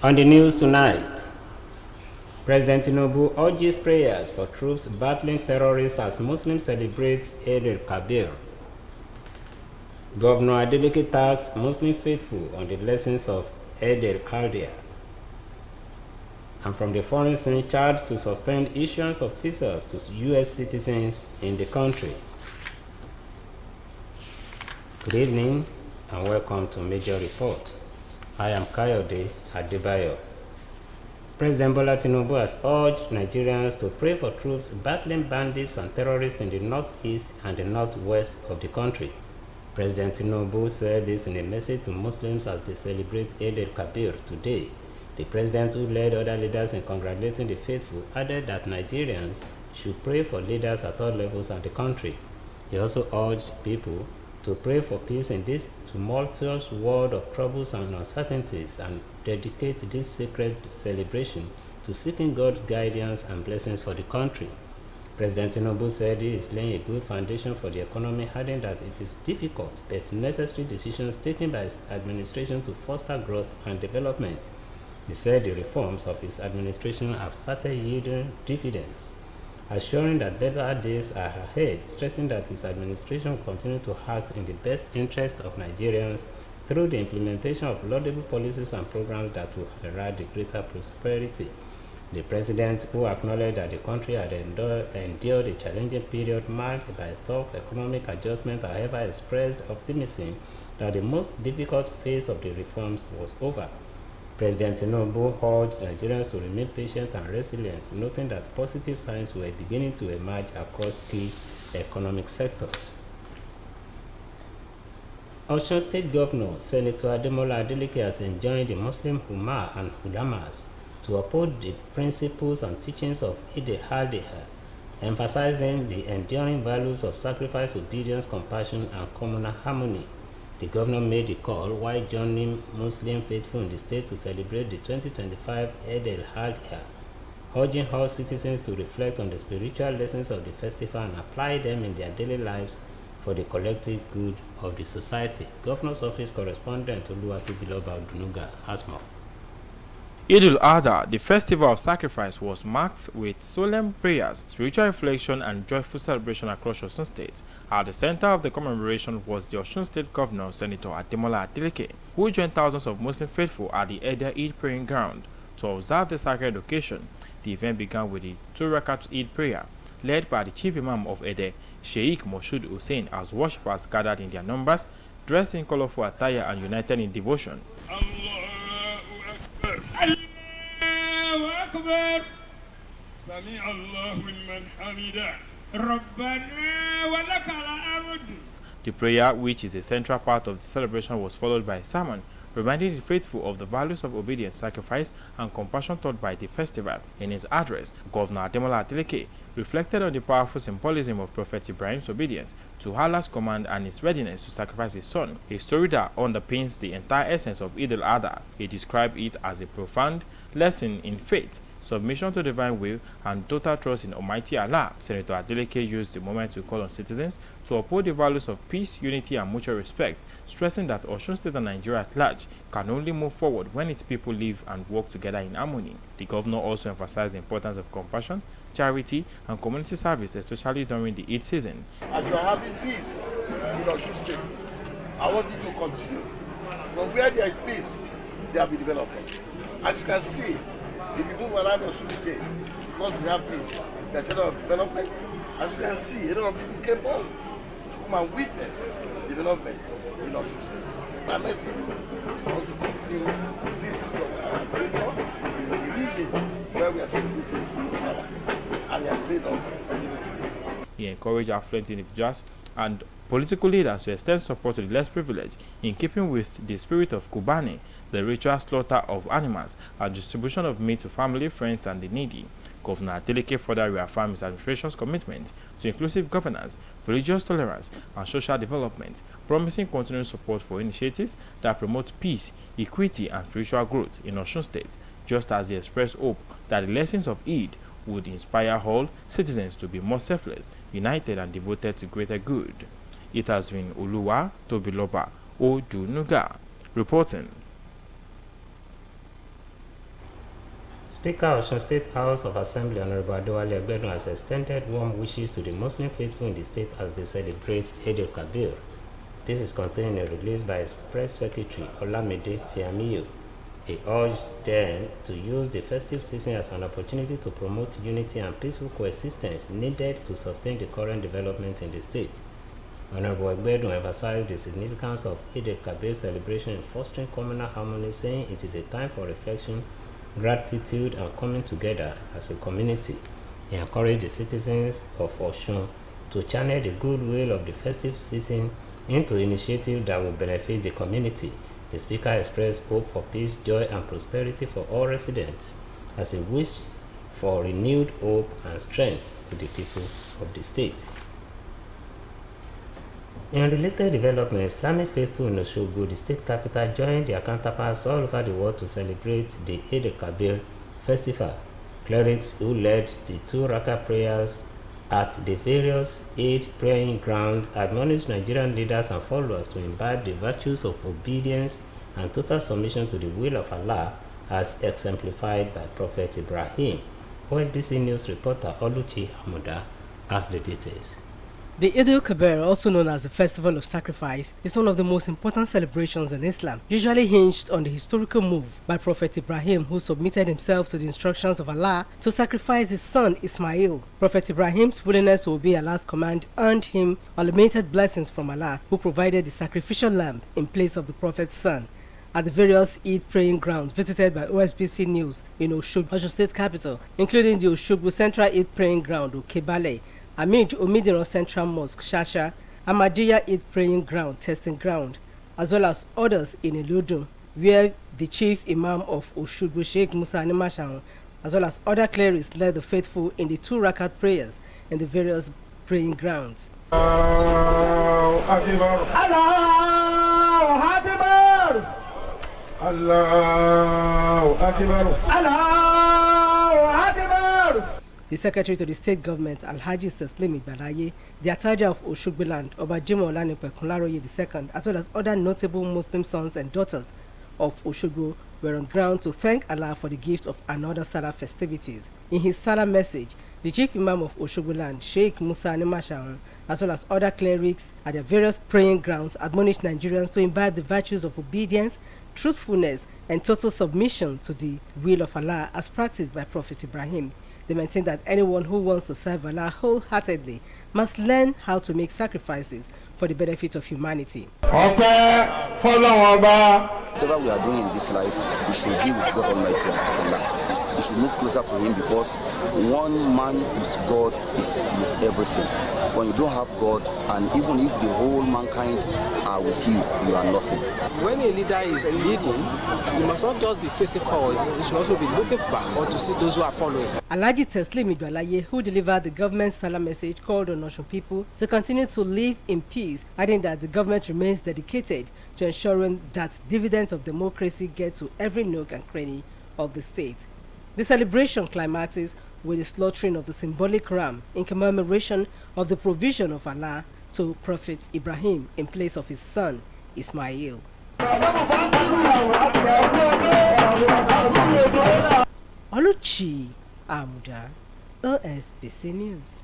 On the news tonight, President Tinubu urges prayers for troops battling terrorists as Muslims celebrate Eid al-Kabir. Governor Adeleke tasked Muslim faithful on the lessons of Eid al-Adha. And from the foreign scene, charged to suspend issuance of visas to U.S. citizens in the country. Good evening and welcome to Major Report. I am Kayode Adebayo. President Bola Tinubu has urged Nigerians to pray for troops battling bandits and terrorists in the northeast and the northwest of the country. President Tinubu said this in a message to Muslims as they celebrate Eid al-Kabir today. The president, who led other leaders in congratulating the faithful, added that Nigerians should pray for leaders at all levels of the country. He also urged people to pray for peace in this tumultuous world of troubles and uncertainties and dedicate this sacred celebration to seeking God's guidance and blessings for the country. President Tinubu said he is laying a good foundation for the economy, adding that it is difficult but necessary decisions taken by his administration to foster growth and development. He said the reforms of his administration have started yielding dividends, assuring that better days are ahead, stressing that his administration will continue to act in the best interest of Nigerians through the implementation of laudable policies and programs that will herald greater prosperity. The president, who acknowledged that the country had endured a challenging period marked by tough economic adjustment, however, expressed optimism that the most difficult phase of the reforms was over. President Tinubu urged Nigerians to remain patient and resilient, noting that positive signs were beginning to emerge across key economic sectors. Osun State Governor Senator Ademola Adeleke has enjoined the Muslim Ummah and Ulamas to uphold the principles and teachings of Eid al-Adha, emphasizing the enduring values of sacrifice, obedience, compassion, and communal harmony. The governor made the call while joining Muslim faithful in the state to celebrate the 2025 Eid al-Adha, urging all citizens to reflect on the spiritual lessons of the festival and apply them in their daily lives for the collective good of the society. Governor's Office Correspondent Oluwatobiloba Odunuga has more. Eid al-Adha, the festival of sacrifice, was marked with solemn prayers, spiritual reflection, and joyful celebration across Osun State. At the center of the commemoration was the Osun State Governor, Senator Ademola Adeleke, who joined thousands of Muslim faithful at the Eid praying ground to observe the sacred occasion. The event began with the 2-rakat Eid prayer, led by the Chief Imam of Ede, Sheikh Moshood Hussein, as worshippers gathered in their numbers, dressed in colorful attire and united in devotion. الله أكبر سمع الله لمن حمده ربنا ولك الحمد. The prayer, which is a central part of the celebration, was followed by a sermon reminding the faithful of the values of obedience, sacrifice, and compassion taught by the festival. In his address, Governor Ademola Adeleke reflected on the powerful symbolism of Prophet Ibrahim's obedience to Allah's command and his readiness to sacrifice his son, a story that underpins the entire essence of Eid al-Adha. He described it as a profound lesson in faith, submission to divine will, and total trust in Almighty Allah. Senator Adeleke used the moment to call on citizens to uphold the values of peace, unity, and mutual respect, stressing that Osun State and Nigeria at large can only move forward when its people live and work together in harmony. The governor also emphasized the importance of compassion, charity, and community service, especially during the Eid season. As you are having peace in Osun State, I want it to continue. But where there is peace, there will be development. As you can see, if you move around Osun State, because we have peace, there's a lot of development. As you can see, a lot of people came home to come and witness development in Osun State. My message is for us to continue listening to our operator, the reason why we are celebrating in Salah, and he has played on today. He encouraged affluent individuals and political leaders to extend support to the less privileged, in keeping with the spirit of Kubani, the ritual slaughter of animals and distribution of meat to family, friends, and the needy. Governor Adeleke further reaffirmed his administration's commitment to inclusive governance, religious tolerance, and social development, promising continued support for initiatives that promote peace, equity, and spiritual growth in Osun State, just as he expressed hope that the lessons of Eid would inspire all citizens to be more selfless, united, and devoted to greater good. It has been Oluwatobiloba Odunuga reporting. Speaker of Osun State House of Assembly Honorable Adewale Egbedu has extended warm wishes to the Muslim faithful in the state as they celebrate Eid al-Kabir. This is contained in a release by its Press Secretary Olamide Tiamiyu. He urged them to use the festive season as an opportunity to promote unity and peaceful coexistence needed to sustain the current development in the state. Honorable Egbedu emphasized the significance of Eid al-Kabir celebration in fostering communal harmony, saying it is a time for reflection, gratitude, and coming together as a community. He encouraged the citizens of Osun to channel the goodwill of the festive season into initiatives that will benefit the community. The Speaker expressed hope for peace, joy, and prosperity for all residents as he wished for renewed hope and strength to the people of the state. In related developments, Islamic faithful in Osogbo, the state capital, joined their counterparts all over the world to celebrate the Eid al-Kabir festival. Clerics who led the 2 Raka prayers at the various Eid praying grounds admonished Nigerian leaders and followers to imbibe the virtues of obedience and total submission to the will of Allah as exemplified by Prophet Ibrahim. OSBC News reporter Oluchi Amuda has the details. The Eid al-Kabir, also known as the Festival of Sacrifice, is one of the most important celebrations in Islam, usually hinged on the historical move by Prophet Ibrahim, who submitted himself to the instructions of Allah to sacrifice his son Ismail. Prophet Ibrahim's willingness to obey Allah's command earned him unlimited blessings from Allah, who provided the sacrificial lamb in place of the Prophet's son. At the various Eid praying grounds visited by OSBC News in Osun, Osun State capital, including the Osogbo Central Eid praying ground, Okebale, Amid Omidiran Central Mosque, Shasha, Ahmadiyya Eid Praying Ground, Testing Ground, as well as others in Iludun, where the chief imam of Osogbo, Sheikh Musa Animashaun, as well as other clerics led the faithful in the 2 Rakat prayers in the various praying grounds. Allahu Akbar. Allahu Akbar. Allahu Akbar. Allahu Akbar. The Secretary to the State Government, Alhaji Teslim Balaye, the Ataja of Osogbo Land, Obajimo Olanipe Kunlaroye II, as well as other notable Muslim sons and daughters of Osogbo, were on ground to thank Allah for the gift of another Salah festivities. In his Salah message, the Chief Imam of Osogbo Land, Sheikh Musa Animashaun, as well as other clerics at their various praying grounds, admonished Nigerians to imbibe the virtues of obedience, truthfulness, and total submission to the will of Allah as practiced by Prophet Ibrahim. They maintain that anyone who wants to serve Allah wholeheartedly must learn how to make sacrifices for the benefit of humanity. Whatever we are doing in this life, we should be with God Almighty Allah. We should move closer to Him, because one man with God is with everything. When you don't have God, and even if the whole mankind are with you, you are nothing. When a leader is leading, he must not just be facing forward, he should also be looking back or to see those who are following. Alhaji Teslim Balaye, who delivered the government's Salah message, called on Osun people to continue to live in peace, adding that the government remains dedicated to ensuring that dividends of democracy get to every nook and cranny of the state. The celebration climaxes with the slaughtering of the symbolic ram in commemoration of the provision of Allah to Prophet Ibrahim in place of his son Ismail. Oluchi Amuda, OSBC News.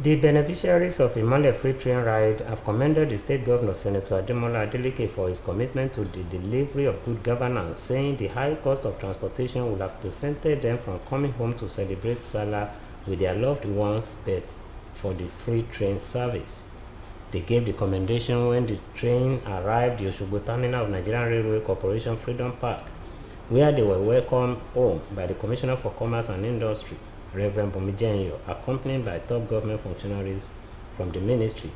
The beneficiaries of Imole Free Train Ride have commended the State Governor Senator Ademola Adeleke for his commitment to the delivery of good governance, saying the high cost of transportation would have prevented them from coming home to celebrate Salah with their loved ones, but for the free train service. They gave the commendation when the train arrived at the Osogbo terminal of Nigerian Railway Corporation Freedom Park, where they were welcomed home by the Commissioner for Commerce and Industry, Reverend Bomijenyo, accompanied by top government functionaries from the ministry.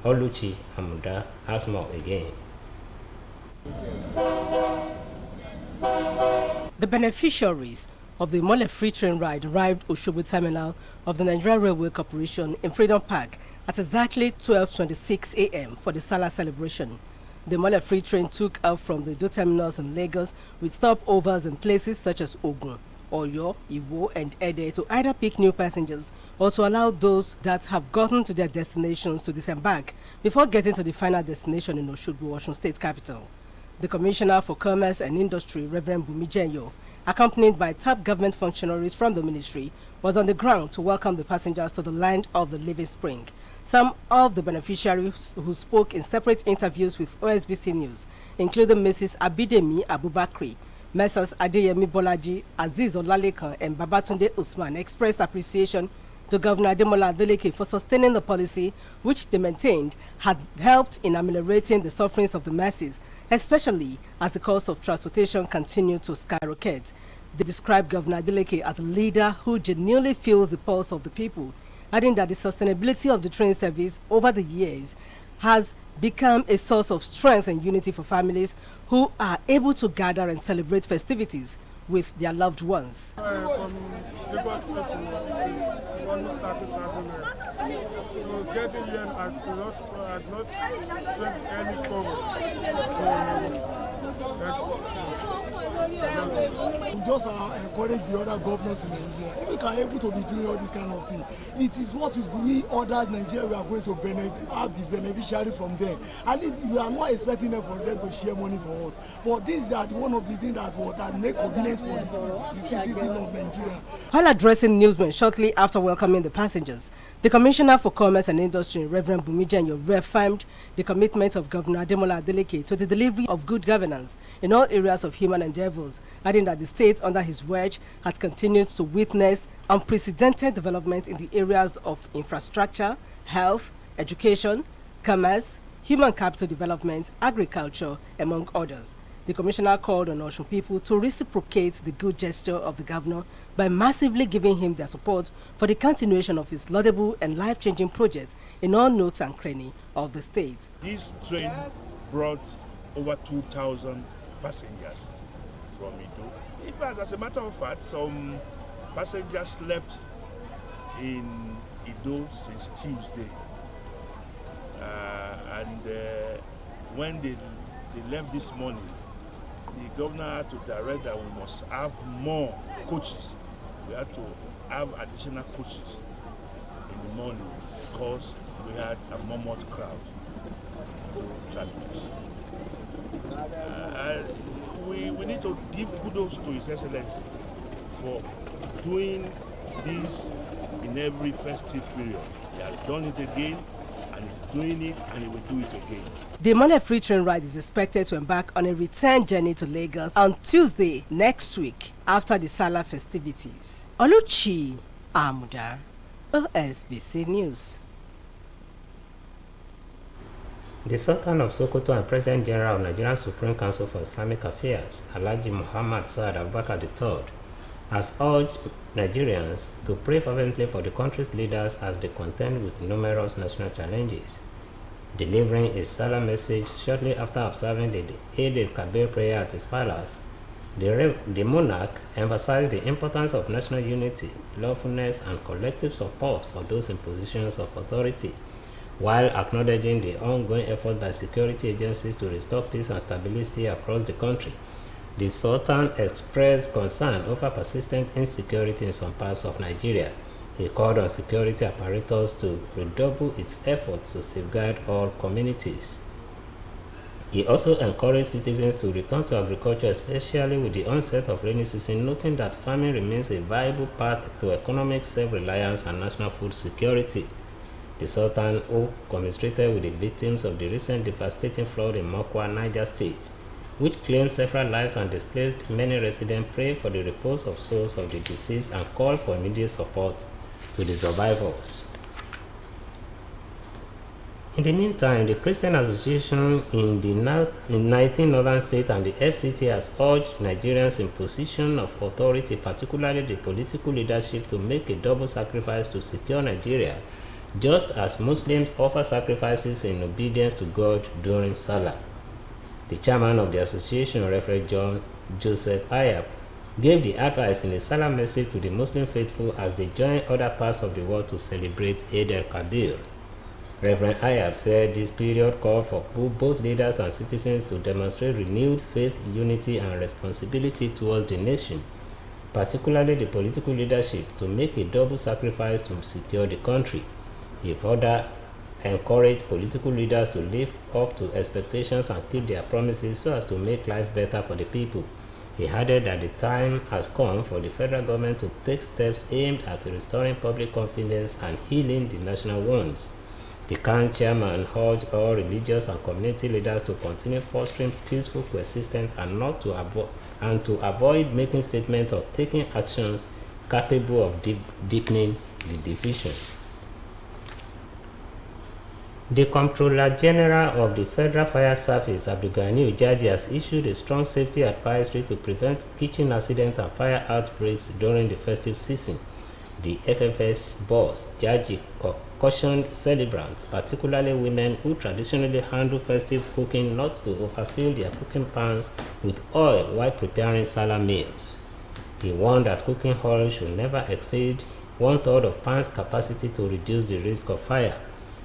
Oluchi Amuda has more again. The beneficiaries of the Imole Free Train Ride arrived at Osogbo Terminal of the Nigerian Railway Corporation in Freedom Park at exactly 12:26 a.m. for the Salah celebration. The Imole Free Train took out from the two terminals in Lagos with stopovers in places such as Ogun, Oyo, Iwo, and Ede to either pick new passengers or to allow those that have gotten to their destinations to disembark before getting to the final destination in Osogbo, Osun State capital. The Commissioner for Commerce and Industry, Reverend Bumi Jenyo, accompanied by top government functionaries from the ministry, was on the ground to welcome the passengers to the land of the living spring. Some of the beneficiaries who spoke in separate interviews with OSBC News, including Mrs. Abidemi Abubakri, Messrs. Adeyemi Bolaji, Aziz Olalekan, and Babatunde Usman, expressed appreciation to Governor Ademola Adeleke for sustaining the policy which they maintained had helped in ameliorating the sufferings of the masses, especially as the cost of transportation continued to skyrocket. They described Governor Adeleke as a leader who genuinely feels the pulse of the people, adding that the sustainability of the train service over the years has become a source of strength and unity for families who are able to gather and celebrate festivities with their loved ones. From Lagos State to one who started last year. So getting here as we had not spent any cover. We just encourage the other governments in Nigeria. If we can able to be doing all this kind of thing, it is what is we other Nigeria we are going to have the beneficiary from them. At least we are not expecting them for them to share money for us. But these are one of the things that make convenience for the citizens of Nigeria. While addressing newsmen shortly after welcoming the passengers, the Commissioner for Commerce and Industry, Reverend Bumi Jenyo, reaffirmed the commitment of Governor Ademola Adeleke to the delivery of good governance in all areas of human endeavors, adding that the state under his watch has continued to witness unprecedented development in the areas of infrastructure, health, education, commerce, human capital development, agriculture, among others. The Commissioner called on Osun people to reciprocate the good gesture of the governor by massively giving him their support for the continuation of his laudable and life-changing projects in all nooks and crannies of the state. This train brought over 2,000 passengers from Ido. In fact, as a matter of fact, some passengers slept in Ido since Tuesday. When they left this morning, the governor had to direct that we must have more coaches. We had to have additional coaches in the morning because we had a mammoth crowd in the terminus. We need to give kudos to His Excellency for doing this in every festive period. He has done it again, and he's doing it, and he will do it again. The Mole Free Train Ride is expected to embark on a return journey to Lagos on Tuesday next week after the Salah festivities. Oluchi Amuda, OSBC News. The Sultan of Sokoto and President General of Nigerian Supreme Council for Islamic Affairs, Alhaji Muhammad Saad Abubakar III, has urged Nigerians to pray fervently for the country's leaders as they contend with numerous national challenges. Delivering his Salah message shortly after observing the Eid al-Kabir prayer at his palace, the monarch emphasized the importance of national unity, lawfulness, and collective support for those in positions of authority, while acknowledging the ongoing effort by security agencies to restore peace and stability across the country. The Sultan expressed concern over persistent insecurity in some parts of Nigeria. He called on security apparatus to redouble its efforts to safeguard all communities. He also encouraged citizens to return to agriculture, especially with the onset of rainy season, noting that farming remains a viable path to economic self-reliance and national food security. The Sultan, who commiserated with the victims of the recent devastating flood in Mokwa, Niger State, which claimed several lives and displaced many residents, prayed for the repose of souls of the deceased and called for immediate support to the survivors. In the meantime, the Christian Association in the 19 northern states and the FCT has urged Nigerians in position of authority, particularly the political leadership, to make a double sacrifice to secure Nigeria, just as Muslims offer sacrifices in obedience to God during Salah. The chairman of the association, Reverend John Joseph Ayab, gave the advice in a Salah message to the Muslim faithful as they join other parts of the world to celebrate Eid al-Kabir. Reverend Ayab said this period called for both leaders and citizens to demonstrate renewed faith, unity, and responsibility towards the nation, particularly the political leadership, to make a double sacrifice to secure the country. He further encouraged political leaders to live up to expectations and keep their promises so as to make life better for the people. He added that the time has come for the federal government to take steps aimed at restoring public confidence and healing the national wounds. The CAN chairman urged all religious and community leaders to continue fostering peaceful coexistence and to avoid making statements or taking actions capable of deepening the division. The Comptroller General of the Federal Fire Service, Abdulgani Ujaji, has issued a strong safety advisory to prevent kitchen accidents and fire outbreaks during the festive season. The FFS boss, Jaji, cautioned celebrants, particularly women who traditionally handle festive cooking, not to overfill their cooking pans with oil while preparing Salah meals. He warned that cooking oil should never exceed 1/3 of pan's capacity to reduce the risk of fire.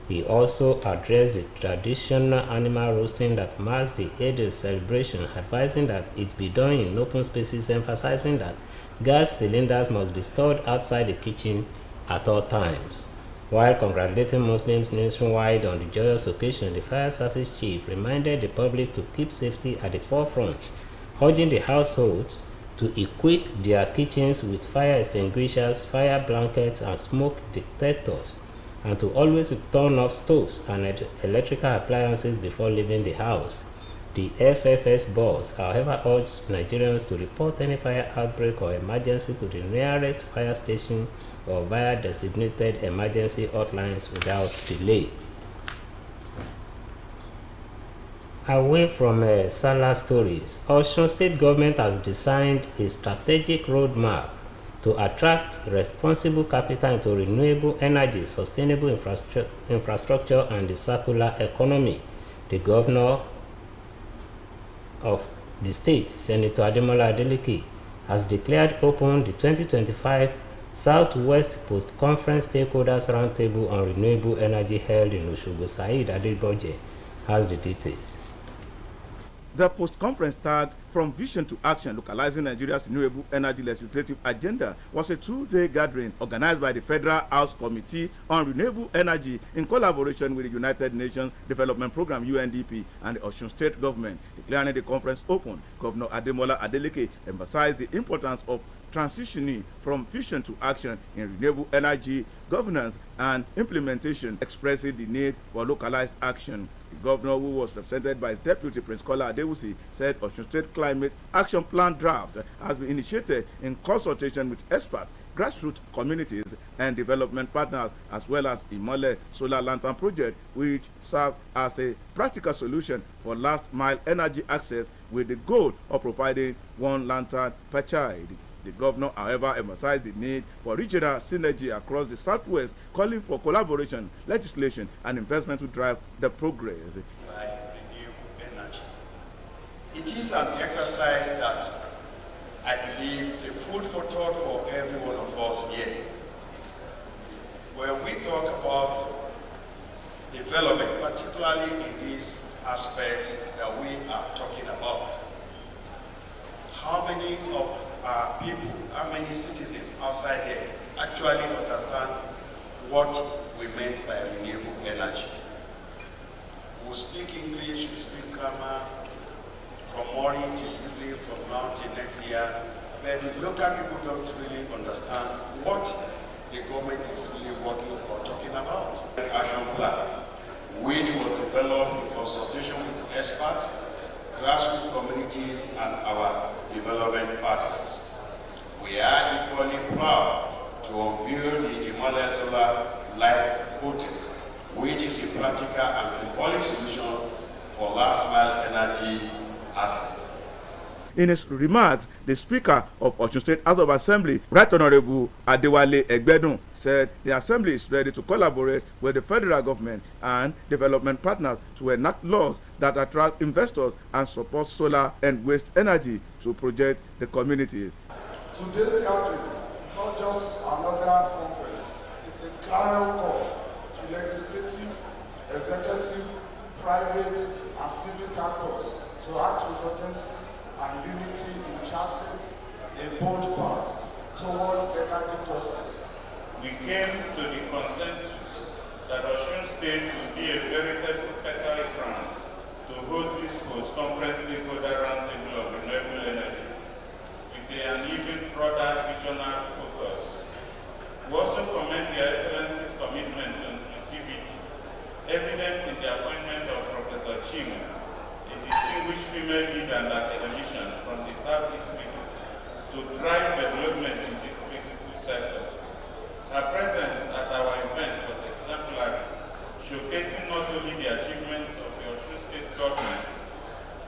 He also addressed the traditional animal roasting that marks the Eid celebration, advising that it be done in open spaces, emphasizing that gas cylinders must be stored outside the kitchen at all times. While congratulating Muslims nationwide on the joyous occasion, the fire service chief reminded the public to keep safety at the forefront, urging the households to equip their kitchens with fire extinguishers, fire blankets, and smoke detectors, and to always turn off stoves and electrical appliances before leaving the house. The FFS boss, however, urged Nigerians to report any fire outbreak or emergency to the nearest fire station or via designated emergency hotlines without delay. Away from Salah stories, Osun State government has designed a strategic roadmap to attract responsible capital into renewable energy, sustainable infrastructure, and the circular economy. The governor of the state, Senator Adeleke, has declared open the 2025 Southwest Post-Conference Stakeholders Roundtable on Renewable Energy held in Osogbo. Said Adeleke has the details. The post-conference tag From Vision to Action, Localizing Nigeria's Renewable Energy Legislative Agenda was a two-day gathering organized by the Federal House Committee on Renewable Energy in collaboration with the United Nations Development Program UNDP and the Osun State Government. Declaring the conference open, Governor Adeleke emphasized the importance of transitioning from vision to action in renewable energy governance and implementation, expressing the need for localized action. The governor, who was represented by his deputy, Prince Kola Adewusi, said Osun State Climate Action Plan draft has been initiated in consultation with experts, grassroots communities, and development partners, as well as Imole Solar Lantern Project, which serve as a practical solution for last-mile energy access with the goal of providing one lantern per child. The governor, however, emphasized the need for regional synergy across the Southwest, calling for collaboration, legislation, and investment to drive the progress. By renewable energy. It is an exercise that I believe is a food for thought for every one of us here. When we talk about development, particularly in these aspects that we are talking about, how many of our people, how many citizens outside there actually understand what we meant by renewable energy? We speak English, we speak grammar, from morning till evening, from now till next year, but the local people don't really understand what the government is really working or talking about. The action plan, which was developed in consultation with experts, grassroots communities, and our development partners. We are equally proud to unveil the Imole Solar Light Project, which is a practical and symbolic solution for last-mile energy access. In his remarks, the Speaker of Osun State House of Assembly, Right Honorable Adewale Egbedun, said the Assembly is ready to collaborate with the federal government and development partners to enact laws that attract investors and support solar and waste energy to project the communities. Today's gathering is not just another conference, it's a clarion call to legislative, executive, private, and civic actors to act with urgency and unity in charting a bold path towards energy justice. We came to the consensus that Osun State will post-conference stakeholder roundtable of renewable energy with an even broader regional focus. We also commend Your Excellency's commitment to inclusivity, evident in the appointment of Professor Chinwe, a distinguished female leader and academician from the Southeast region, to drive development in this critical sector. Her presence at our event was exemplary, showcasing not only the achievements of the Osun State government,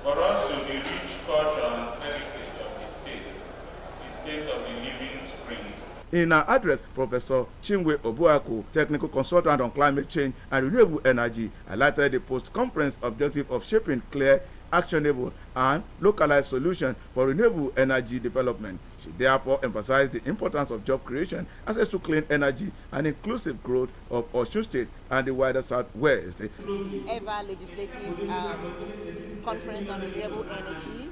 but also the rich culture and heritage of the state of the living springs. In her address, Professor Chinwe Obuaku, technical consultant on climate change and renewable energy, highlighted the post-conference objective of shaping clear, actionable, and localized solutions for renewable energy development. She therefore emphasized the importance of job creation, access to clean energy, and inclusive growth of Osun State and the wider Southwest. Ever legislative conference on renewable energy,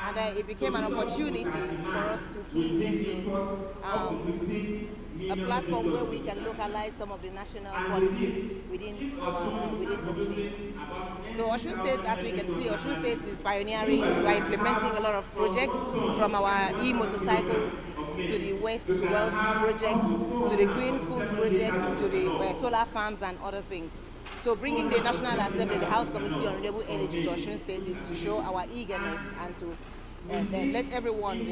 and it became an opportunity for us to key into a platform where we can localize some of the national policies within the state. So Osun State, as we can see, Osun State is pioneering. We are implementing a lot of projects, from our e-motorcycles to the Waste to Wealth projects, to the Green Schools projects, to the solar farms and other things. So bringing the National Assembly, the House Committee on Renewable Energy to Osun State is to show our eagerness and to then let everyone,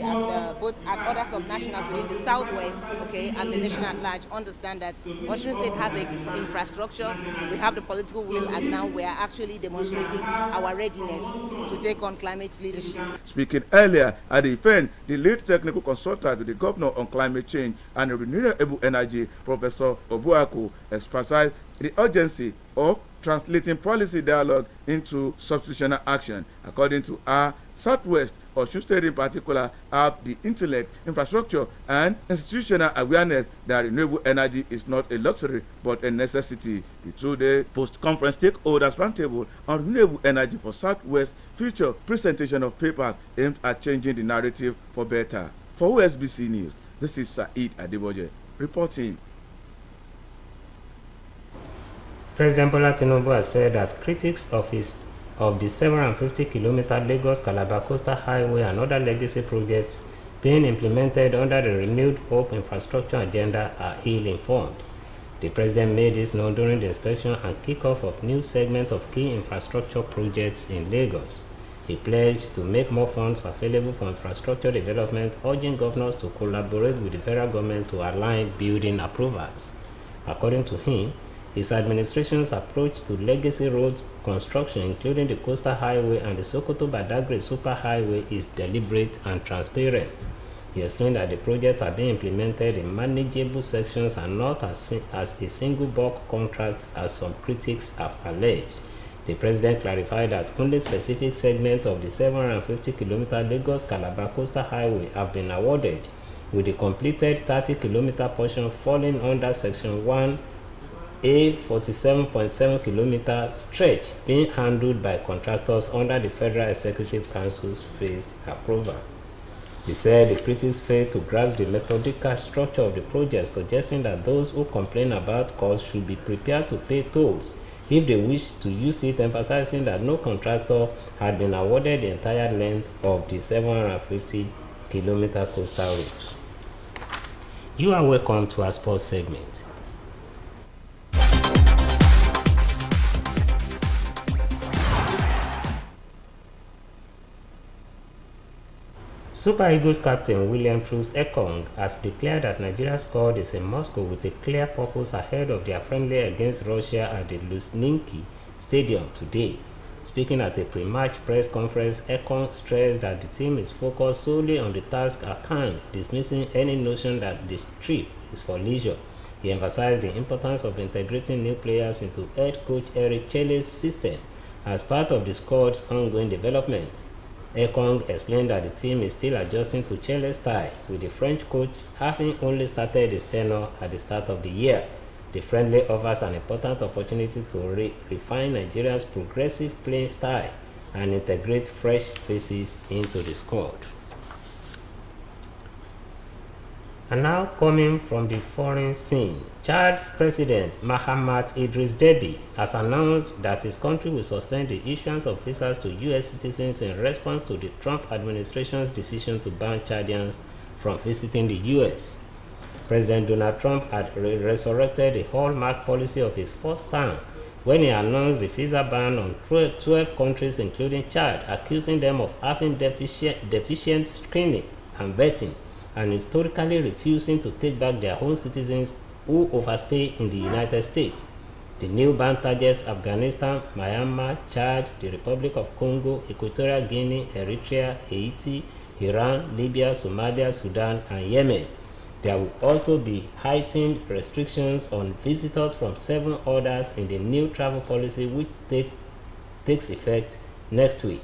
both other sub-nationals within the Southwest, okay, and the nation at large, understand that Osun State has the infrastructure, we have the political will, and now we are actually demonstrating our readiness to take on climate leadership. Speaking earlier at the event, the lead technical consultant to the governor on climate change and renewable energy, Professor Obuaku, emphasized the urgency of translating policy dialogue into substitutional action. According to her, Southwest, Osun State in particular, have the intellect, infrastructure, and institutional awareness that renewable energy is not a luxury but a necessity. The two-day post-conference stakeholders roundtable on renewable energy for Southwest feature presentation of papers aimed at changing the narrative for better. For OSBC News, this is Saeed Adeboje reporting. President Bola Tinubu has said that critics of the 750-kilometer Lagos-Calabar Coastal Highway and other legacy projects being implemented under the renewed Hope Infrastructure Agenda are ill-informed. The President made this known during the inspection and kickoff of new segment of key infrastructure projects in Lagos. He pledged to make more funds available for infrastructure development, urging governors to collaborate with the federal government to align building approvals. According to him, his administration's approach to legacy road construction, including the Coastal Highway and the Sokoto-Badagry Superhighway, is deliberate and transparent. He explained that the projects are being implemented in manageable sections and not as a single bulk contract, as some critics have alleged. The President clarified that only specific segments of the 750-kilometer Lagos-Calabar Coastal Highway have been awarded, with the completed 30-kilometer portion falling under Section 1. A 47.7 kilometer stretch being handled by contractors under the Federal Executive Council's phased approval. He said the critics failed to grasp the methodical structure of the project, suggesting that those who complain about costs should be prepared to pay tolls if they wish to use it, emphasizing that no contractor had been awarded the entire length of the 750-kilometer coastal route. You are welcome to our sports segment. Super Eagles captain William Truss Ekong has declared that Nigeria's squad is in Moscow with a clear purpose ahead of their friendly against Russia at the Luzhniki Stadium today. Speaking at a pre-match press conference, Ekong stressed that the team is focused solely on the task at hand, dismissing any notion that the trip is for leisure. He emphasized the importance of integrating new players into head coach Eric Chele's system as part of the squad's ongoing development. Ekong explained that the team is still adjusting to Chele's style, with the French coach having only started his tenure at the start of the year. The friendly offers an important opportunity to refine Nigeria's progressive playing style and integrate fresh faces into the squad. And now coming from the foreign scene, Chad's President Mahamat Idris Deby has announced that his country will suspend the issuance of visas to U.S. citizens in response to the Trump administration's decision to ban Chadians from visiting the U.S. President Donald Trump had resurrected the hallmark policy of his first term when he announced the visa ban on 12 countries including Chad, accusing them of having deficient screening and vetting, and historically refusing to take back their own citizens who overstay in the United States. The new ban targets Afghanistan, Myanmar, Chad, the Republic of Congo, Equatorial Guinea, Eritrea, Haiti, Iran, Libya, Somalia, Sudan, and Yemen. There will also be heightened restrictions on visitors from 7 others in the new travel policy, which takes effect next week.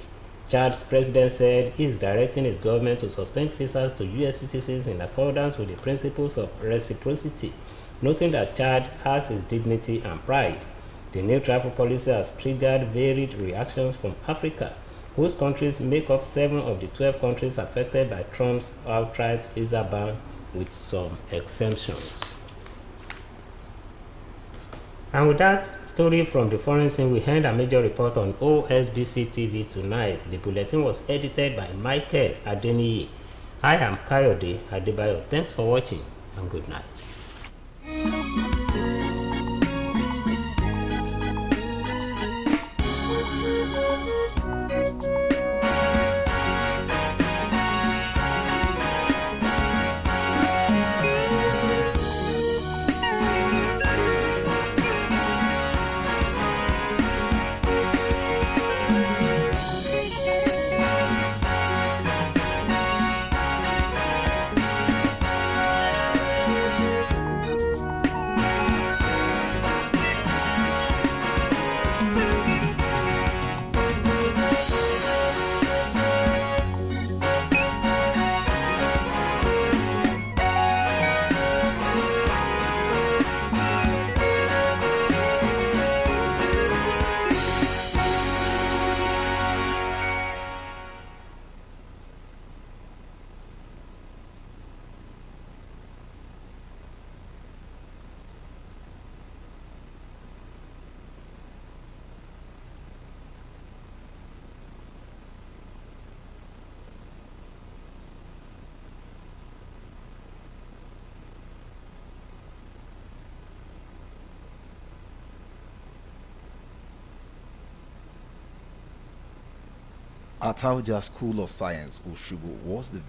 Chad's president said he is directing his government to suspend visas to U.S. citizens in accordance with the principles of reciprocity, noting that Chad has its dignity and pride. The new travel policy has triggered varied reactions from Africa, whose countries make up 7 of the 12 countries affected by Trump's outright visa ban, with some exemptions. And with that story from the foreign scene, we end a major report on OSBC TV tonight. The bulletin was edited by Michael Adeniyi. I am Kayode Adebayo. Thanks for watching and good night. Atauja School of Science, Osogbo, was the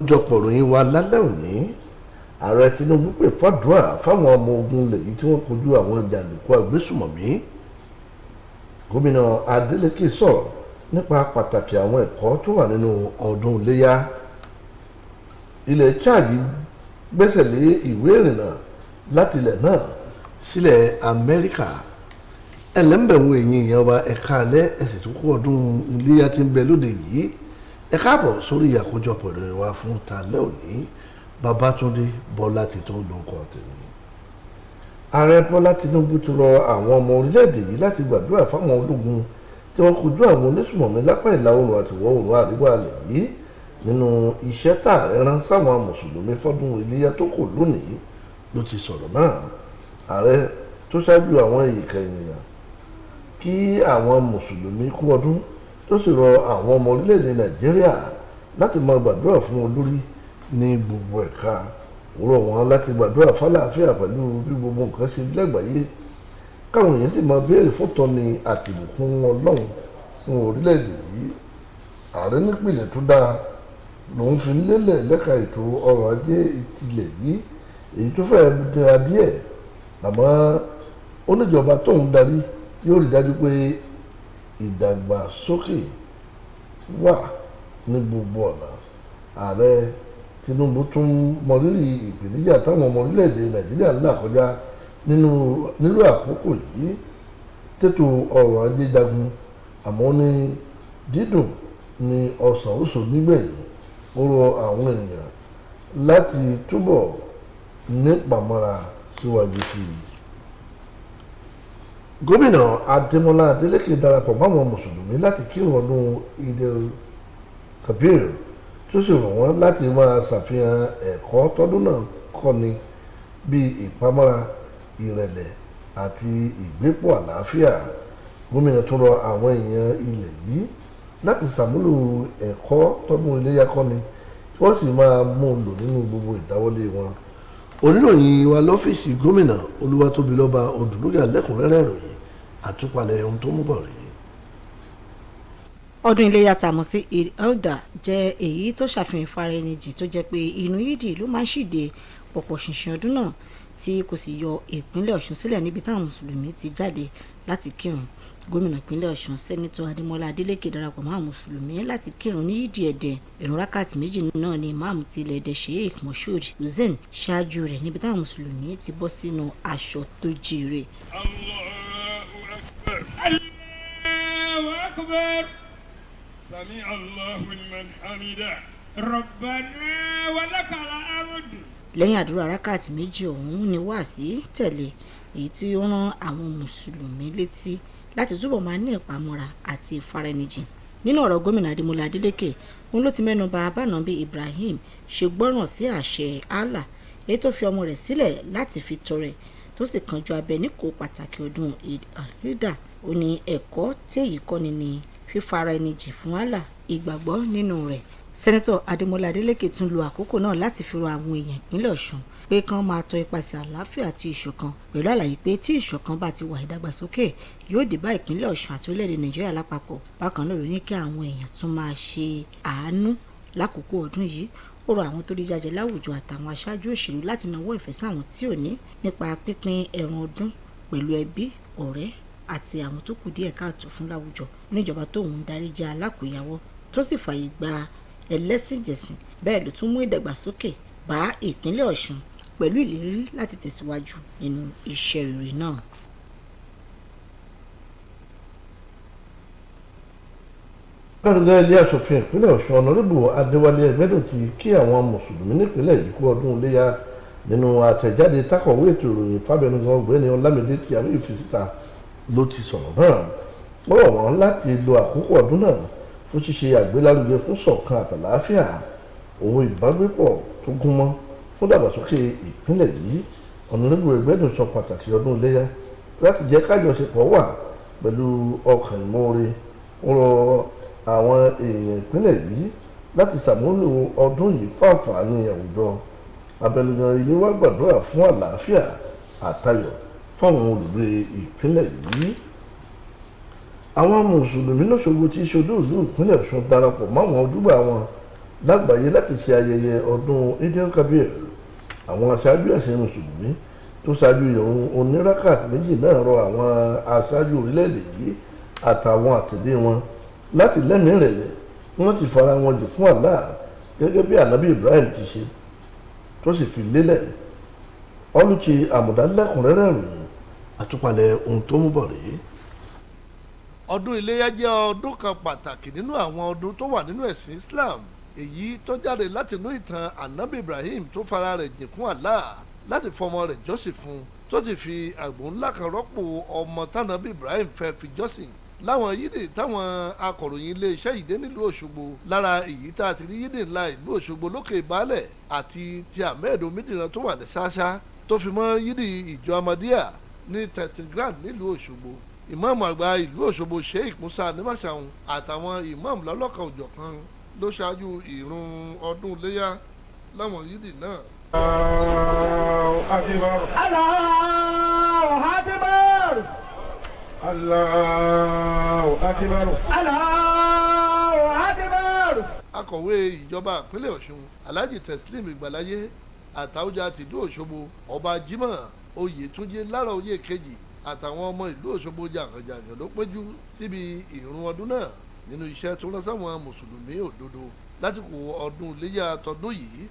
jọpọ̀ ròyìn wa lálẹ́ òní ààrẹ Tinubu pè fàdúrà fáwọn ọmọ ogun lèyí tí wọ́n kojú àwọn jàǹdùkú agbésùmọ̀mí. Gómìnà Adeleke sọ̀rọ̀ nípa pàtàkì àwọn ẹ̀kọ́ tó wà nínú ọdún iléyá. Ilẹ̀ Chad gbẹ́sẹ̀ lé ìwé ìrìnnà láti ilẹ̀ náà sílẹ̀ Amẹ́ríkà. Ẹlẹ́mbẹ̀wò èyí ìyẹn ọba ẹ̀ka alẹ́ ẹ̀sìn tó kó ọdún iléyá tí ń bẹ lóde yìí. Ẹ káàbọ̀ sórí àkójọpọ̀ ìròyìn wa fún talẹ́ òní. Babátúndé Bọ́lá ti tó lóko tèmi. Ààrẹ Bọ́lá Tinubu ti rọ àwọn ọmọ orílẹ̀-èdè yìí láti gbàdúrà fáwọn ológun tí wọ́n kojú àwọn onísùmọ̀mí lápá ìlà oòrùn àti ìwọ̀ oòrùn àríwá ilẹ̀ yìí nínú iṣẹ́ tààrẹ rán sáwọn mùsùlùmí fọ́dún iléyá tó kò lónìí ló ti sọ̀rọ̀ náà. Ààrẹ tó ṣáájú àwọn èèkàn ènìyàn kí àwọn mùsùlùmí kú ọdún tó sì rọ àwọn ọmọ orílẹ̀-èdè Nàìjíríà láti máa gbàdúrà fún olórí ní gbogbo ẹ̀ka. Òwúrọ̀ wọn láti gbàdúrà fálàáfíà pẹ̀lú bí gbogbo nǹkan ṣe lágbàáyé káwọn èèyàn sì máa béèrè fún tọ́ni àti ìbùkún Ọlọ́run fún orílẹ̀-èdè yìí. Ààrẹ nípìnlẹ̀ tó dáa lòun fi lélẹ̀ lẹ́ka ètò ọrọ̀ ajé ìtìlẹ̀ yìí èyí tó fẹ́ dẹra díẹ̀ àmọ́ oníjọba tóun darí yóò rí dájú pé ìdàgbàsókè wà ní gbogbo ọ̀nà. Ààrẹ Tinubu tún mọrírì ìpèníjà táwọn ọmọ orílẹ̀-èdè Nàìjíríà ń là kọjá nílò àkókò yìí tètò ọrọ̀ ajé jagun àmọ́ ní dídùn ní ọsàn oṣù nígbẹ̀yìn. Ó rọ àwọn ènìyàn láti túbọ̀ nípamọ́ra síwájú sí i. Gómìnà Adémọ́lá Adeleke darapọ̀ máwọn mùsùlùmí láti kírun ọdún Eid-el-Kabir tó sì rọ̀ wọ́n láti máa ṣàfihàn ẹ̀kọ́ tọdún náà kọ́ni bíi ìpamọ́ra, ìrẹ̀lẹ̀ àti ìgbépọ̀ àlàáfíà. Gómìnà tún rọ àwọn èèyàn ilẹ̀ yìí láti ṣàmúlò ẹ̀kọ́ tọdún iléyá kọ́ni kí wọ́n sì máa mú un lò nínú gbogbo ìdáwọ́lé wọn. Oníròyìn wa lọ́fíìsì gómìnà Olúwatóbilọ́ba Odùlóyè lẹ́kùnrẹ́rẹ́ ìròyìn àtúpalẹ̀ ohun tó mú bọ̀ rí. Ọdún iléyá tá a mọ̀ sí Eid-el-Adha jẹ́ èyí tó ṣàfihàn ìfaraẹnijìn tó jẹ́ pé inú yídì ló máa ń ṣìde pọ̀pọ̀ ṣìnṣìn ọdún náà tí kò sì yọ ìpínlẹ̀ Ọ̀ṣun sílẹ̀ níbi táwọn mùsùlùmí ti jáde láti kírun. Gómìnà ìpínlẹ̀ Ọ̀ṣun Sẹ́nitọ̀ Adémọ́lá Adeleke darapọ̀ mọ́ àwọn mùsùlùmí láti kírun ní yídì Ẹ̀dẹ̀. Ìrun rákàtì méjì náà ni ìmáàmù ti ilẹ̀ Ẹ̀dẹ̀ Sheikh Moshood Hussein ṣáájú rẹ̀ níbi táwọn mùsùlùmí ti bọ́ sínú aṣọ tó jíire. Allahu Akbar. Sami Allahu liman hamida. Rabbana wa lakal hamd. Lẹ́yìn àdúrà rákàtì méjì ọ̀hún ni wáàsí tẹ̀lé èyí tí ó rán àwọn mùsùlùmí létí láti túbọ̀ máa ní ìpamọ́ra àti ìfaraẹnijìn. Nínú ọ̀rọ̀ gómìnà Adémọ́lá Adeleke òun ló ti mẹ́nu bà Bánàbí Ibrahim ṣe gbọ́ràn sí àṣẹ Allah èyí tó fi ọmọ rẹ̀ sílẹ̀ láti fi tọrẹ tó sì kánjú abẹ níkò pàtàkì ọdún Eid-el-Adha. Ó ní ẹ̀kọ́ tí èyí kọ́ni ní fífaraẹnijìn fún Allah, ìgbàgbọ́ nínú rẹ̀. Sẹ́nitọ̀ Adémọ́lá Adeleke tún lo àkókò náà láti fi rọ àwọn èèyàn ìpínlẹ̀ Ọ̀ṣun pé kán máa tọ ipasẹ̀ àlàáfíà àti ìṣọ̀kan pẹ̀lú àlàyé pé tí ìṣọ̀kan bá ti wà ìdàgbàsókè yóò dé bá ìpínlẹ̀ Ọ̀ṣun àti orílẹ̀-èdè Nàìjíríà lápapọ̀. Bákan náà ló ní kí àwọn èèyàn tún máa ṣe àánú lákòókò ọdún yìí. Ó rọ àwọn tó rí jàjẹ láwùjọ àtàwọn aṣáájú òṣèlú láti nawọ́ ìfẹ́ sáwọn tí ò ní nípa pínpín ẹran ọdún pẹ̀lú ẹbí, ọ̀rẹ́ àti àwọn tó kù díẹ̀ káàtó fún láwùjọ. Níjọba tóun darí jẹ́ alákòóyawọ́ tó sì fààyè gba ẹlẹ́sìnjẹ̀sìn, bẹ́ẹ̀ ló tún mú ìdàgbàsókè bá ìpínlẹ̀ Ọ̀ṣun pẹ̀lú ìlérí láti tẹ̀síwájú nínú iṣẹ́ rere náà. Gbàdúrà ilé aṣòfin ìpínlẹ̀ Ọ̀ṣun Ọ̀nàrẹ́bù Adéwálé Ẹgbẹ́dùn ti kí àwọn mùsùlùmí nípínlẹ̀ yìí kú ọdún iléyá. Nínú àtẹ̀jáde tákọ̀wé ètò ìròyìn Fábẹ́nugàn Ọ̀gbẹ́ni Ọlámídé tí àmì ìfisíta ló ti sọ̀rọ̀ náà. Wọ́n rọ̀ wọ́n láti lo àkókò ọdún náà fún ṣíṣe àgbélárugẹ fún ṣọ̀kan àtàlàáfíà òun ìbágbépọ̀ tó gúnmọ́ fún dàgbàsókè ìpínlẹ̀ yìí. Ọ̀nàrẹ́bù Ẹgbẹ́dùn sọ pàtàkì ọdún iléyá láti jẹ́ kájọṣepọ̀ wà pẹ̀lú ọkàn ìmoore. Ó rọ àwọn èèyàn ìpínlẹ̀ yìí láti ṣàmúlò ọdún yìí fáǹfààní àwùjọ. Abẹnugan ilé wa gbàdúrà fún àlàáfíà àtayọ̀ fáwọn olùgbé ìpínlẹ̀ yìí. Àwọn mùsùlùmí lọ́ṣogbo tí ṣojú ìlú ìpínlẹ̀ Ọ̀ṣun darapọ̀ máwọn ojúbà wọn lágbàáyé láti ṣe ayẹyẹ ọdún Eid-el-Kabir. Àwọn aṣáájú ẹ̀sìn mùsùlùmí tó ṣáájú ìrun oníràkàt méjì náà rọ àwọn aṣáájú orílẹ̀-èdè yìí àtàwọn àtẹ̀lé wọn láti lẹ́mìí ìrẹ̀lẹ̀ wọ́n sì fara wọn jù fún Allah gẹ́gẹ́ bí ànábì Ibrahim ti ṣe tó sì fi lélẹ̀. Ọlùchí àmùdálẹ́kùnrẹ́rẹ́ ìròyìn àtúpalẹ̀ ohun tó ń bọ̀ rèé. Ọdún iléyá jẹ́ ọdún kan pàtàkì nínú àwọn ọdún tó wà nínú ẹ̀sìn Islam, èyí tó jáde láti inú ìtàn ànábì Ibrahim tó fara rẹ̀ jìn fún Allah láti fọmọ rẹ̀ jọ́sìn fún, tó sì fi àgbò ńlá kan rọ́pò ọmọ tànábì Ibrahim fẹ́ fi jọ́sìn láwọn yídì táwọn akọ̀ròyìn iléeṣẹ́ yìí dé nílùú Òṣogbo. Lára èyí tá a ti rí yídì ńlá ìlú Òṣogbo lókè Baálẹ̀ àti ti Ahmed Omidìran tó wà ní Ṣáṣá, tó fi mọ́ yídì ìjọ Ahmadiyya ní 13 grand nílùú Òṣogbo. Ìmáàmù àgbà ìlú Òṣogbo Sheikh Musa Nimashaun àtàwọn ìmáàmù lọ́lọ́kan òjọ̀kan ló ṣáájú ìrun ọdún iléyá láwọn yídì náà. Allahu Akbar. Allahu Akbar. Allahu Akbar. Allahu Akbar. Akọ̀wé ìjọba ìpínlẹ̀ Ọ̀ṣun Alhaji Teslim Ìgbàláyé àtàwùjá tìlú Òṣogbo Ọba Jimoh Oyètúnjí lára oyè kejì àtàwọn ọmọ ìlú Òṣogbo jàǹkànjàǹkàn ló péjú síbi ìrun ọdún náà nínú iṣẹ́ tó rán sáwọn mùsùlùmí òdodo lásìkò ọdún iléyá tọdún yìí.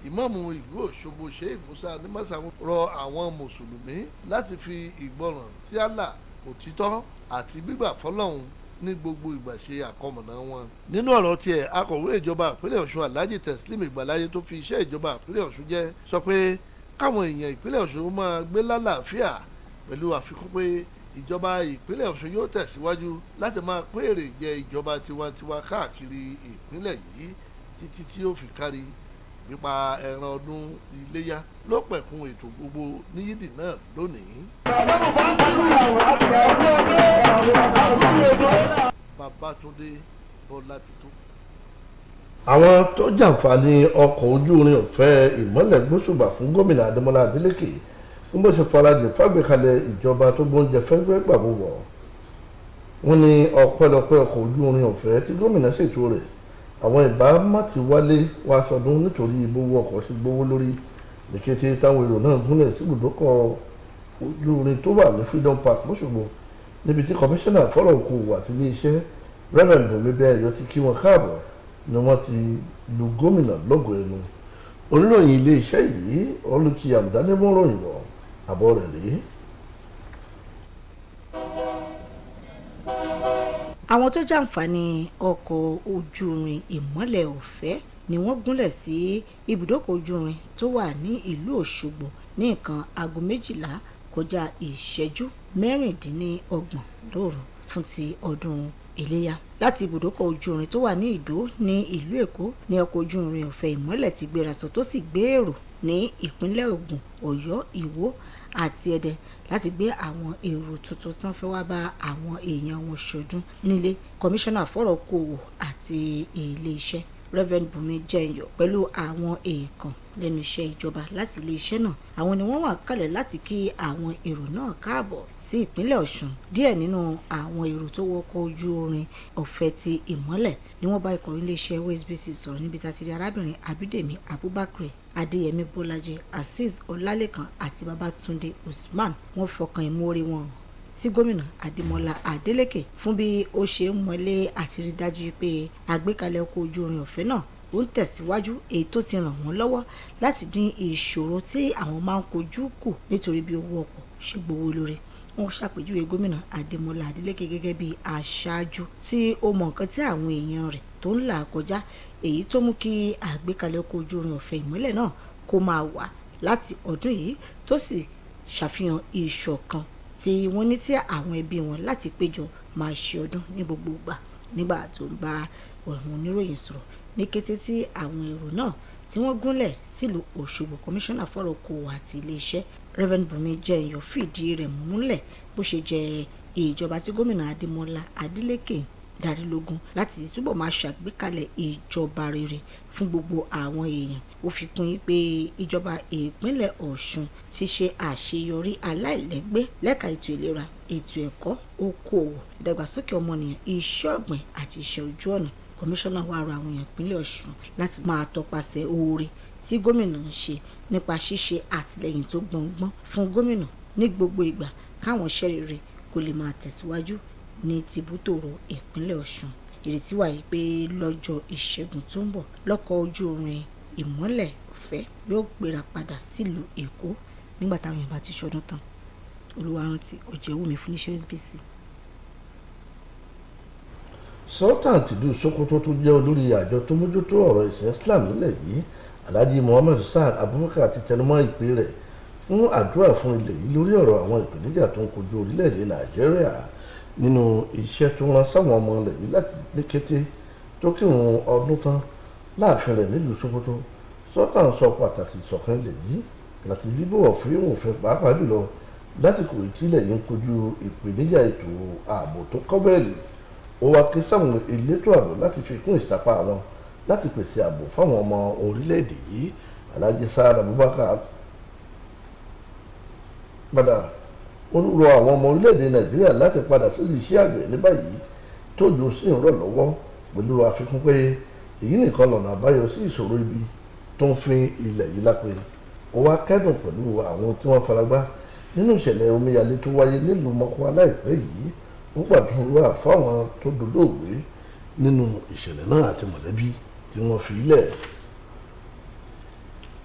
Ìmáàmù ìlú Òṣogbo Sheikh Musa Nimashaun rọ àwọn mùsùlùmí láti fi ìgbọràn sí Allah, òtítọ́ àti gbígbà fọ́lọ́hun ní gbogbo ìgbà ṣe àkọmọ̀nà wọn. Nínú ọ̀rọ̀ tiẹ̀, akọ̀wé ìjọba ìpínlẹ̀ Ọ̀ṣun Alhaji Teslim Ìgbàláyé tó fi iṣẹ́ ìjọba ìpínlẹ̀ Ọ̀ṣun jẹ́ sọ pé káwọn èèyàn ìpínlẹ̀ Ọ̀ṣun máa gbé lálàáfíà pẹ̀lú àfikún pé ìjọba ìpínlẹ̀ Ọ̀ṣun yóò tẹ̀síwájú láti máa pín èrè jẹ ìjọba tiwantiwa káàkiri ìpínlẹ̀ yìí títí tí ó fi kárí. Nípa ẹran ọdún iléyá ló pẹ̀kun ètò gbogbo ní yídì náà lónìí. Babátúndé Bọ́látitó. Àwọn tó jàǹfààní ọkọ̀ ojú irin ọ̀fẹ́ ìmọ́lẹ̀ gbóṣùbà fún gómìnà Adémọ́lá Adeleke ń bó ṣe farajìn fágbékalẹ̀ ìjọba tó gbóúnjẹ fẹ́fẹ́ gbàgbó wọ̀. Wọ́n ní ọpẹ́lọpẹ́ ọkọ̀ ojú irin ọ̀fẹ́ tí gómìnà ṣètò rẹ̀ àwọn ìbá má ti wálé wá sọdún nítorí ìbówó ọkọ̀ sí gbówó lórí ní kété táwọn èrò náà gúnlẹ̀ sí ibùdókọ̀ ojú irin tó wà ní Freedom Park lọ́ṣogbo níbi tí kọmíṣánná fọ́rọ̀ okòwò àti iléeṣẹ́ Reverend Bùnmi Bẹ́ẹ̀yọ ti kí wọn káàbọ̀ ni wọ́n ti lu gómìnà lọ́gọ̀ ẹnu. Oníròyìn iléeṣẹ́ yìí Ọlùchí àmùdánimọ̀ròyìn wọ̀ àbọ̀ rẹ̀ rèé. Àwọn tó jàǹfààní ọkọ̀ ojú irin ìmọ́lẹ̀ ọ̀fẹ́ ni wọ́n gúnlẹ̀ sí ibùdókọ̀ ojú irin tó wà ní ìlú Òṣogbo ní nǹkan aago 12 kọjá ìṣẹ́jú 26 lóru fún ti ọdún iléyá. Láti ibùdókọ̀ ojú irin tó wà ní Ìdó ní ìlú Èkó ní ọkọ̀ ojú irin ọ̀fẹ́ ìmọ́lẹ̀ ti gbéra sọ tó sì gbé èrò ní ìpínlẹ̀ Ògùn, Ọ̀yọ́, Ìwó àti Ẹdẹ láti gbé àwọn èrò tuntun tán fẹ́ wá bá àwọn èèyàn wọn ṣọdún nílé. Kọmíṣánná fọ́rọ̀ okòwò àti iléeṣẹ́ Reverend Bùnmi Bẹ́ẹ̀yọ pẹ̀lú àwọn èèkàn lẹ́nu iṣẹ́ ìjọba láti iléeṣẹ́ náà, àwọn ni wọ́n wà kalẹ̀ láti kí àwọn èrò náà káàbọ̀ sí ìpínlẹ̀ Ọ̀ṣun. Díẹ̀ nínú àwọn èrò tó wọkọ̀ ojú irin ọ̀fẹ́ ti ìmọ́lẹ̀ ni wọ́n bá ikọ̀ iléeṣẹ́ OSBC sọ̀rọ̀ níbi tá a ti rí arábìnrin Abídèmí Abubakar, Adéyẹmí Bọ́lájí, Azeez Ọlálékan àti Babátúndé Usman. Wọ́n fọkàn ìmoore wọn sí gómìnà Adémọ́lá Adeleke fún bí ó ṣe ń mọ́lé àti rí dájú pé àgbékalẹ̀ ọkọ̀ ojú irin ọ̀fẹ́ náà ó ń tẹ̀síwájú, èyí tó ti ràn wọ́n lọ́wọ́ láti dín ìṣòro tí àwọn máa ń kojú kù nítorí bí owó ọkọ̀ ṣe gbówó lórí. Wọ́n ṣàpèjúwe gómìnà Adémọ́lá Adeleke gẹ́gẹ́ bí aṣáájú tí ó mọ nǹkan tí àwọn èèyàn rẹ̀ tó ń là kọjá, èyí tó mú kí àgbékalẹ̀ ọkọ̀ ojú irin ọ̀fẹ́ ìmọ́lẹ̀ náà kó máa wà láti ọdún yìí, tó sì ṣàfihàn ìṣọ̀kan tí wọ́n ní sí àwọn ẹbí wọn láti péjọ máa ṣe ọdún ní gbogbo ìgbà. Nígbà tó ń bá àwọn oníròyìn sọ̀rọ̀ ní kété tí àwọn èrò náà tí wọ́n gúnlẹ̀ sílùú Òṣogbo, kọmíṣánná fọ́rọ̀ okòwò àti iléeṣẹ́ Reverend Bùnmi Bẹ́ẹ̀yọ fìdí rẹ̀ múlẹ̀ bó ṣe jẹ́ ìjọba tí gómìnà Adémọ́lá Adeleke darí lógún láti túbọ̀ máa ṣàgbékalẹ̀ ìjọba rere fún gbogbo àwọn èèyàn. Ó fi kún pé ìjọba ìpínlẹ̀ Ọ̀ṣun ti ṣe àṣeyọrí aláìlẹ́gbẹ́ lẹ́ka ètò ìlera, ètò ẹ̀kọ́, okòwò, ìdàgbàsókè ọmọnìyàn, iṣẹ́ ọ̀gbìn àti iṣẹ́ ojú ọ̀nà. kọmíṣánná wa rọ àwọn èèyàn ìpínlẹ̀ Ọ̀ṣun láti máa tọpasẹ̀ oore tí gómìnà ń ṣe nípa ṣíṣe àtìlẹ́yìn tó gbọ̀ngbọ́n fún gómìnà ní gbogbo ìgbà káwọn iṣẹ́ rere kó lè máa tẹ̀síwájú ní tìbútòrò ìpínlẹ̀ Ọ̀ṣun. Ìrètí wà yìí pé lọ́jọ́ ìṣẹ́gun tó ń bọ̀ lọ́kọ̀ ojú irin ìmọ́lẹ̀ ọ̀fẹ́ yóò gbéra padà sílùú Èkó nígbà táwọn èèyàn bá ti ṣọdún tán. Olúwarántí Ọ̀jẹ̀wùmí fún iléeṣẹ́ OSBC. Sultan tìlú Sokoto tó jẹ́ olórí àjọ tó mójútó ọ̀rọ̀ ìsìn Islam nílẹ̀ yìí Alhaji Muhammad Saad Abubakar ti tẹnumọ́ ìpè rẹ̀ fún àdúrà fún ilẹ̀ yìí lórí ọ̀rọ̀ àwọn ìpèníjà tó ń kojú orílẹ̀-èdè Nàìjíríà nínú iṣẹ́ tó rán sáwọn ọmọ ilẹ̀ yìí láti ní kété tó kírun ọdún tán láàfin rẹ̀ nílùú Sokoto. Sultan sọ pàtàkì ìṣọ̀kan ilẹ̀ yìí àti bíbọ̀wọ̀ fún òfin pàápàá jùlọ lásìkò ìtílẹ̀ yìí ń kojú ìpèníjà ètò ààbò tó kọ́bẹ̀lì. Ó wá ké sáwọn elétò ààbò láti fi kún ìsapá wọn láti pèsè ààbò fáwọn ọmọ orílẹ̀-èdè yìí. Alhaji Saad Abubakar padà ó ń rọ àwọn ọmọ orílẹ̀-èdè Nàìjíríà láti padà sí iṣẹ́ àgbẹ̀ ní báyìí tójò sì ń rọ̀ lọ́wọ́ pẹ̀lú àfikún pé èyí nìkan lọ̀nà àbáyọ sí ìṣòro ibi tó ń fin ilẹ̀ yìí lápẹ́. Ó wá kẹ́dùn pẹ̀lú àwọn tí wọ́n faragbá nínú ìṣẹ̀lẹ̀ omíyalé tó wáyé nílùú Mọ́kọ́ láìpẹ́ yìí. Ó gbàdúrà fáwọn tó dolóògbé nínú ìṣẹ̀lẹ̀ náà àti mọ̀lẹ́bí tí wọ́n fi lẹ̀.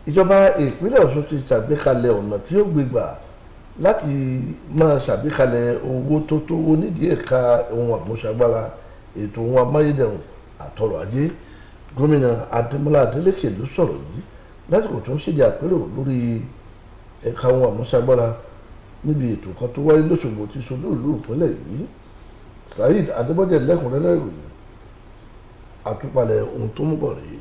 Ìjọba ìpínlẹ̀ Ọ̀ṣun ti ṣàgbékalẹ̀ ọ̀nà tí ó gbégbà láti máa ṣàgbékalẹ̀ owó tó tówó nídìí ẹ̀ka ohun àmúṣagbára ètò ohun amáyédẹrùn àtọrọ̀ ajé. Gómìnà Adeleke ló sọ̀rọ̀ yìí lásìkò tó ń ṣèdí àpérò lórí ẹ̀ka ohun àmúṣagbára níbi ètò kan tó wáyé lóṣogbo tí ṣojú ìlú ìpínlẹ̀ yìí. Saheed Adébọ́jẹ̀ lẹ́kùnrẹ́rẹ́ ìròyìn àtúpalẹ̀ ohun tó mú bọ̀ rèé.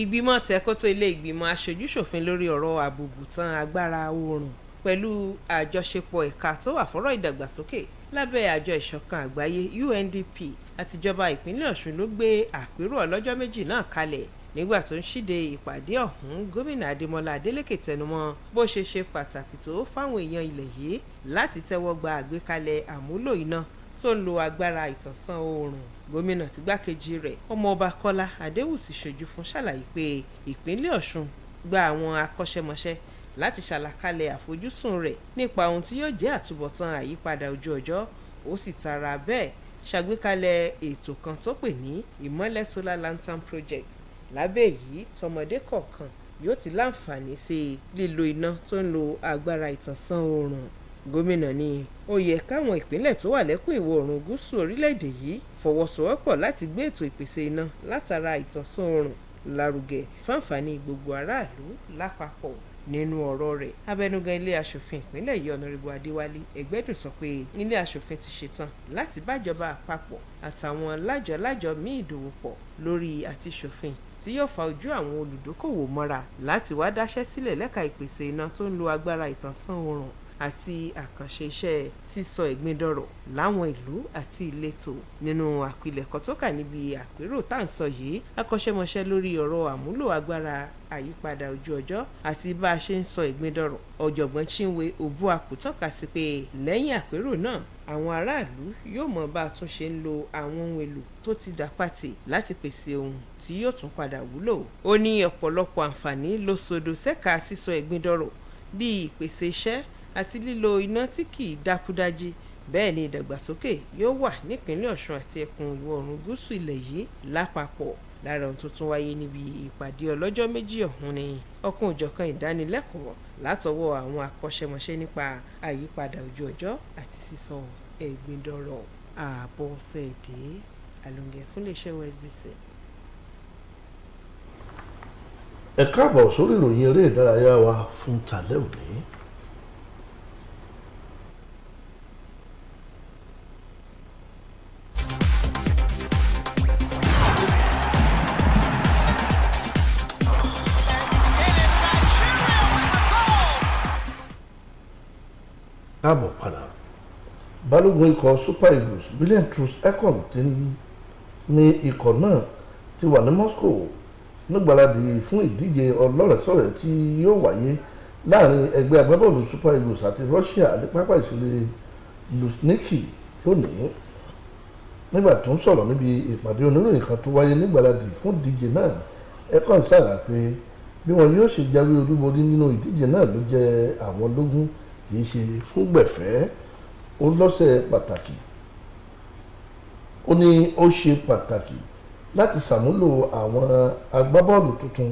Ìgbìmọ̀ tẹ̀kótó ilé ìgbìmọ̀ aṣojú-ṣòfin lórí ọ̀rọ̀ àbùbùtán agbára oòrùn pẹ̀lú àjọṣepọ̀ ẹ̀ka tó wà fọ́rọ̀ ìdàgbàsókè lábẹ́ àjọ ìṣọ̀kan àgbáyé UNDP àtijọba ìpínlẹ̀ Ọ̀ṣun ló gbé àpérò ọlọ́jọ́ méjì náà kalẹ̀. Nígbà tó ń ṣíde ìpàdé ọ̀hún, gómìnà Adémọ́lá Adeleke tẹnumọ́ bó ṣe ṣe pàtàkì tó fáwọn èèyàn ilẹ̀ yìí láti tẹ́wọ́ gba àgbékalẹ̀ àmúlò iná tó ń lo agbára ìtànsán oòrùn. Gómìnà tí gbákejì rẹ̀ ọmọọba Kọ́lá Adéwùsì ṣojú fún ṣàlàyé pé ìpínlẹ̀ Ọ̀ṣun gba àwọn akọ́ṣẹ́mọṣẹ́ láti ṣàlàkalẹ̀ àfojúsùn rẹ̀ nípa ohun tí yóò jẹ́ àtúbọ̀tán àyípadà ojú ọjọ́. Ó sì tara bẹ́ẹ̀ ṣàgbékalẹ̀ ètò kan tó pè ní ìmọ́lẹ̀ solar lantern project. Lábẹ́ èyí, tọmọdé kọ̀ọ̀kan yóò ti láǹfààní sí lílo iná tó ń lo agbára ìtànsán oòrùn. Gómìnà ní ó yẹ káwọn ìpínlẹ̀ tó wà lẹ́kùn ìwọ̀ oòrùn gúúsù orílẹ̀-èdè yìí fọwọ́sowọ́pọ̀ láti gbé ètò ìpèsè iná látara ìtànsán oòrùn lárugẹ fáǹfààní gbogbo aráàlú lápapọ̀. Nínú ọ̀rọ̀ rẹ̀, abẹnugan ilé aṣòfin ìpínlẹ̀ yìí Ọ̀nàrẹ́bù Adéwálé Ẹgbẹ́dùn sọ pé ilé aṣòfin ti ṣetán láti bájọba àpapọ̀ àtàwọn lájọ-lájọ míì dòwò pọ̀ lórí àti ṣòfin tí yóò fa ojú àwọn olùdókòwò mọ́ra láti wá dáṣẹ́ sílẹ̀ lẹ́ka ìpèsè iná tó ń lo agbára ìtànsán oòrùn àti àkànṣe iṣẹ́ sísọ ẹ̀gbin dọ̀rọ̀ láwọn ìlú àti ìletò. Nínú àpilẹ̀kọ tó kà níbi àpérò tá à ń sọ yìí, akọ́ṣẹ́mọṣẹ́ lórí ọ̀rọ̀ àmúlò agbára àyípadà ojú ọjọ́ àti bá a ṣe ń sọ ẹ̀gbin dọ̀rọ̀, ọ̀jọ̀gbọ́n Chinwe Obuaku tọ́ka sí pé lẹ́yìn àpérò náà àwọn aráàlú yóò mọ bá a tún ṣe ń lo àwọn ohun èlò tó ti dàpàtì láti pèsè ohun tí yóò tún padà wúlò. Ó ní ọ̀pọ̀lọpọ̀ àǹfààní ló sodo sẹ́ka sísọ ẹ̀gbin dọ̀rọ̀ bíi ìpèsè iṣẹ́ àti lílo iná tí kì í dákúdájí. Bẹ́ẹ̀ ni ìdàgbàsókè yóò wà nípínlẹ̀ Ọ̀ṣun àti ẹkùn ìwọ̀ oòrùn gúúsù ilẹ̀ yìí lápapọ̀. Lára ohun tuntun wáyé níbi ìpàdé ọlọ́jọ́ méjì ọ̀hún ni ọ̀kan òjọ̀kan ìdánilẹ́kọ̀ọ́ látọwọ́ àwọn akọ́ṣẹ́mọṣẹ́ nípa àyípadà ojú ọjọ́ àti sísọ ẹ̀gbin dọ̀rọ̀. Ààbọ̀ Ṣẹ̀dé Àlùngẹ̀ fún iléeṣẹ́ OSBC. Ẹ káàbọ̀ sórí ìròyìn eré ìdárayá wa fún tàlẹ́ òní. Káàbọ̀ padà. Balógun ikọ̀ Super Eagles William Troost Ekong ti ní ikọ̀ náà ti wà ní Moscow nígbàladì fún ìdíje ọlọ́rẹ̀ẹ́sọ̀rẹ́ tí yóò wáyé láàrin ẹgbẹ́ agbábọ́ọ̀lù Super Eagles àti Russia ní pápá ìṣeré Luzhniki lónìí. nígbà tó ń sọ̀rọ̀ níbi ìpàdé oníròyìn kan tó wáyé nígbàladì fún ìdíje náà ẹ̀kọ́ ṣàlà pé bí wọn yóò ṣe jáwé olúborí nínú ìdíje náà ló jẹ́ àwọn lógún kì í ṣe fún gbẹ̀fẹ́. Ó lọ́sẹ̀ pàtàkì ó ní ó ṣe pàtàkì láti ṣàmúlò àwọn agbábọ́ọ̀lù tuntun.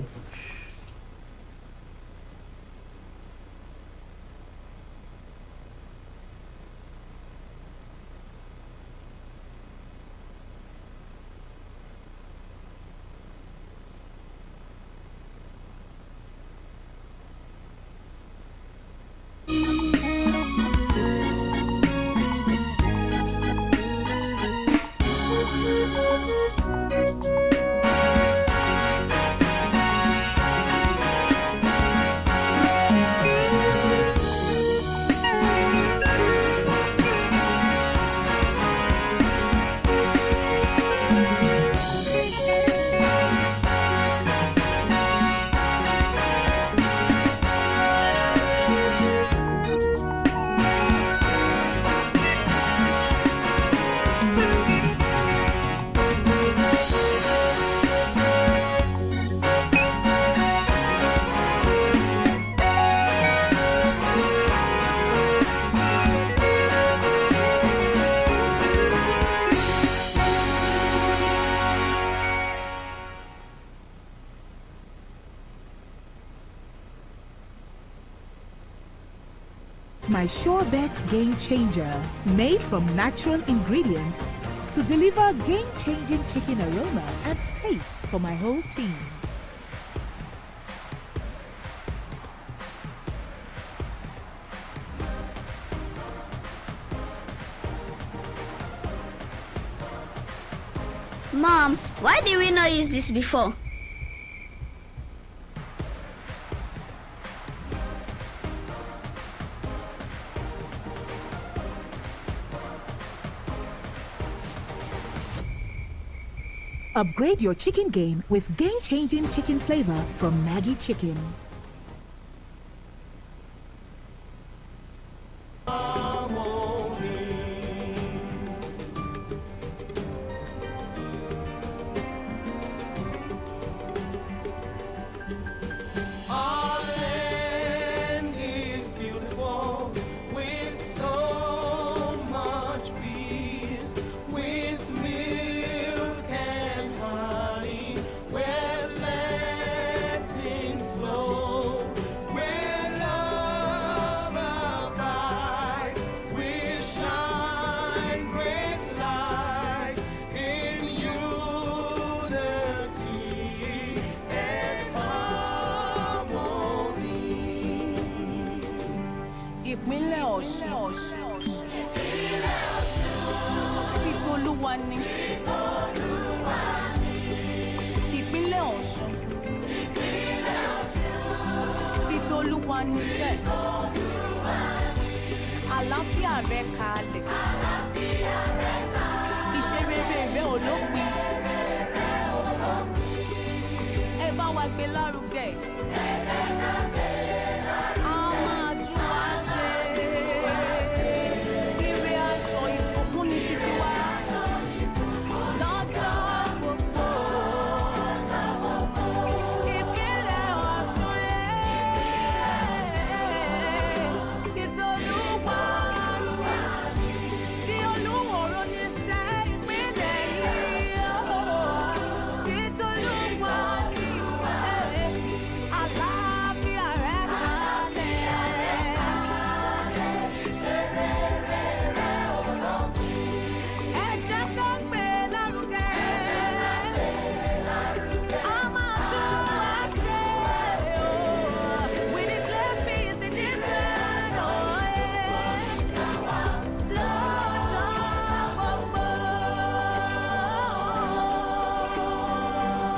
My Sure Bet Game Changer, made from natural ingredients to deliver game-changing chicken aroma and taste for my whole team. Mom, why did we not use this before? Upgrade your chicken game with game-changing chicken flavor from Maggi Chicken. Ìpínlẹ̀ Ọ̀ṣun. Titolúwa ni. Ìpínlẹ̀ Ọ̀ṣun. Titolúwa ni bẹ́ẹ̀. Àlàáfíà rẹ̀ kalẹ̀.